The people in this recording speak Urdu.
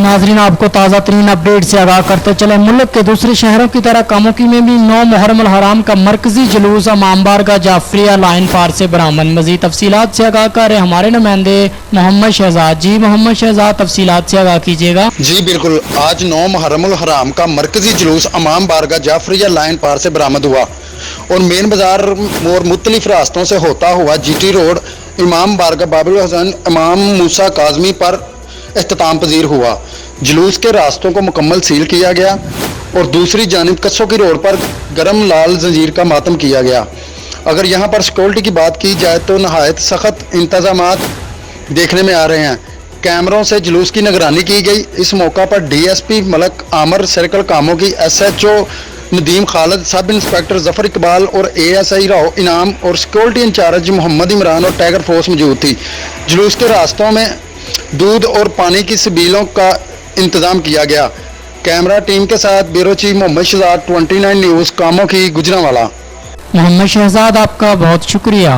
ناظرین آپ کو تازہ ترین اپڈیٹ سے آگاہ کرتے چلے، ملک کے دوسرے شہروں کی طرح کامونکی میں بھی 9 محرم الحرام کا مرکزی جلوس امام بارگاہ جعفریہ لائن پار سے برآمد۔ مزید تفصیلات سے آگاہ کر رہے ہمارے نمائندے محمد شہزاد۔ جی محمد شہزاد، تفصیلات سے آگاہ کیجیے گا۔ جی بالکل، آج 9 محرم الحرام کا مرکزی جلوس امام بارگاہ جعفریہ لائن پار سے برآمد ہوا اور مین بازار اور مختلف راستوں سے ہوتا ہوا جی ٹی روڈ امام بارگاہ باب الحسن امام موسیٰ کاظمی پر اختتام پذیر ہوا۔ جلوس کے راستوں کو مکمل سیل کیا گیا اور دوسری جانب کسوں کی روڈ پر گرم لال زنجیر کا ماتم کیا گیا۔ اگر یہاں پر سیکورٹی کی بات کی جائے تو نہایت سخت انتظامات دیکھنے میں آ رہے ہیں۔ کیمروں سے جلوس کی نگرانی کی گئی۔ اس موقع پر D S P Malik Amir, circle Kamoke S H O Nadeem Khalid, sub inspector Zafar Iqbal اور اے ایس آئی راؤ انعام اور سیکورٹی انچارج محمد عمران اور ٹائیگر فورس موجود تھی۔ جلوس کے راستوں میں دودھ اور پانی کی سبیلوں کا انتظام کیا گیا۔ کیمرہ ٹیم کے ساتھ بیورو چیف محمد شہزاد، 29 نیوز، کامونکی، گجرانوالہ۔ محمد شہزاد، آپ کا بہت شکریہ۔